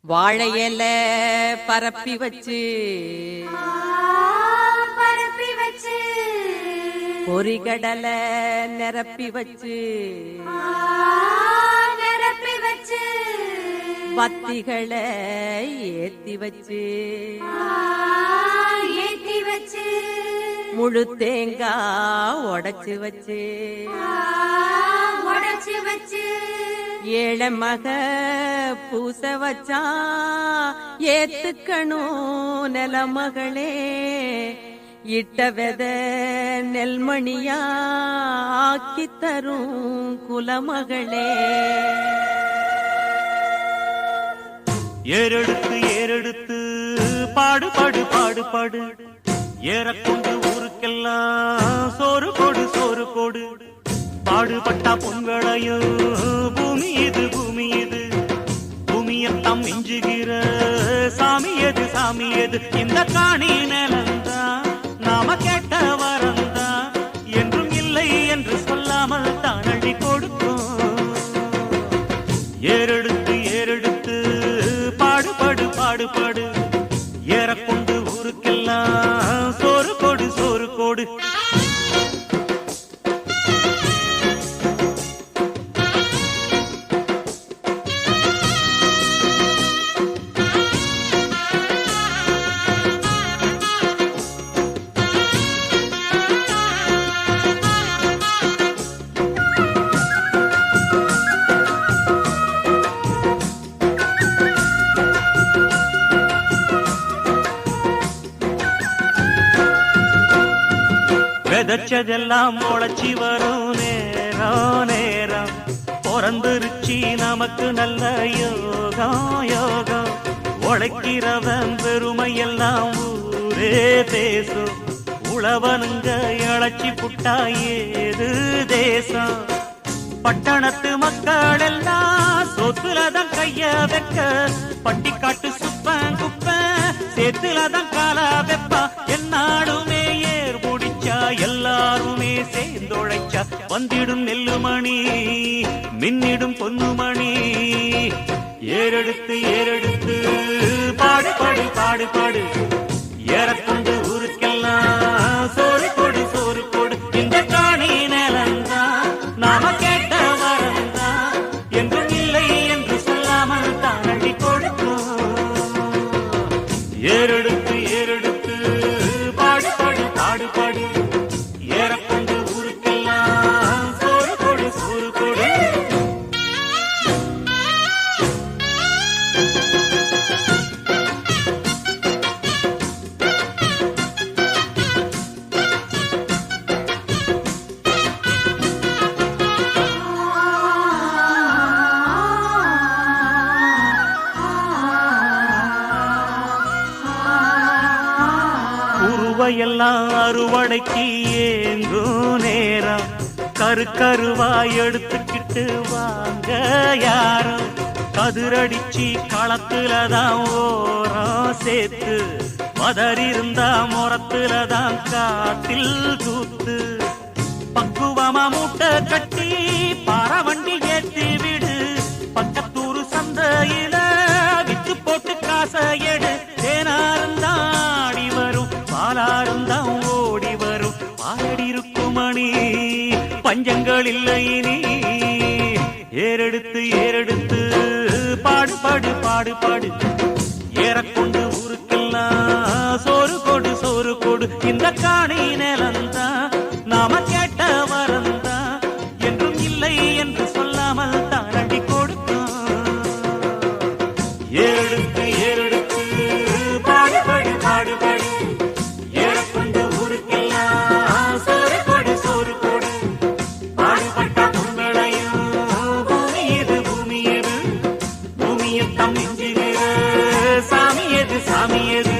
வாழையில பரப்பி வச்சு பொறிகடலை நிரப்பி வச்சு பத்திகளை ஏத்தி வச்சு முழு தேங்காய் உடைச்சு வச்சு ஏழை மக பூச வச்சா ஏத்துக்கணும் நிலமகளே இட்ட வெத நெல்மணியா ஆக்கி தரும் குலமகளே. ஏறெடுத்து ஏறெடுத்து பாடு பாடு பாடு பாடு ஏறக்கொண்டு ஊருக்கெல்லாம் சோறு போடு சோறு போடு பாடுபட்டா பொங்கலையோ பூமி இது பூமி இது பூமியத்தான் மிஞ்சுகிற சாமி எது சாமி எது இந்த காணி நிலந்தா நாம கேட்ட வரந்தா என்றும் இல்லை என்று சொல்லாமல் தான் அள்ளி கொடுக்கும். ஏறெடுத்து ஏறெடுத்து பாடுபடு பாடுபடு ஏறக்கொண்டு ஊருக்கெல்லாம் சோறு கொடு சோறு கொடு. விதைச்சதெல்லாம் முளைச்சி வரும் நேரம் நேரம் பிறந்துருச்சி நமக்கு நல்ல யோகம் யோகம். உழைக்கிறவன் பெருமையெல்லாம் ஊரே பேசும் உழவனுங்க இழைச்சி புட்டா ஏது தேசம். பட்டணத்து மக்கள் எல்லாம் சொத்துலதான் கைய வைக்க பட்டிக்காட்டு சுப்பன் குப்பன் சேத்துலதான் காலா வெப்பா. என்னாடுமே ஏர் முடிச்சா எல்லாருமே சேர்ந்தொழைச்சா வந்திடும் நெல்லுமணி மின்னிடும் பொன்னுமணி. ஏறெடுத்து ஏறெடுத்து பாடு பாடு பாடு பாடு ஏறக்கொண்டு ஊருக்கெல்லாம் சோறு கொடு சோறு கொடு இந்த காணி நிலந்தா நாம கேட்ட வரந்தா என்றும் இல்லை என்று சொல்லாமல் தான் அள்ளி கொடுக்கும். ஏறெடுத்து ஏறெடுத்து பாடு பாடு பாடு பாடு ஏறக்கொண்டு ஊருக்கெல்லாம் சோறு கொடு சோறு கொடு. எல்லாம் அறுவடைக்கு ஏங்கும் நேரம் கரு கருவாய் எடுத்துக்கிட்டு வாங்க யாரும் கதிரடிச்சு களத்துலதான் ஓரம் சேர்த்து மதறிருந்தா முறத்துலதான் காத்தில் தூத்து. பக்குவமா மூட்டை கட்டி பாரவண்டி ஏத்தி விடு பக்கத்தூரு சந்தையில வித்து போட்டு காசை எடு. தேனாருந்தாடி வரும் பாலாருந்தான் ஓடி வரும் பாடி இருக்கும் மணி பஞ்சங்கள் இல்லை இனி. ஏறெடுத்து ஏறெடுத்து பாடு பாடு பாடு பாடு ஏறக்கொண்டு ஊருக்கெல்லாம் சோறு கொடு சோறு கொடு இந்த காணி நிலந்தா நாம கேட்ட வரந்தா என்றும் இல்லை என்று சொல்லாமல் தான் அடி கொடுக்கும். ஏறெடுத்து ஏறெடுத்து பாடு பாடு பாடு பாடு ஏறக்கொண்டு ஊருக்கெல்லாம் சோறு கொடு சோறு கொடு பாடுபட்ட பொங்கலையும் பூமி எது பூமி எது பூமியத்தம் மிஞ்சுகிற சாமி எது சாமி எது.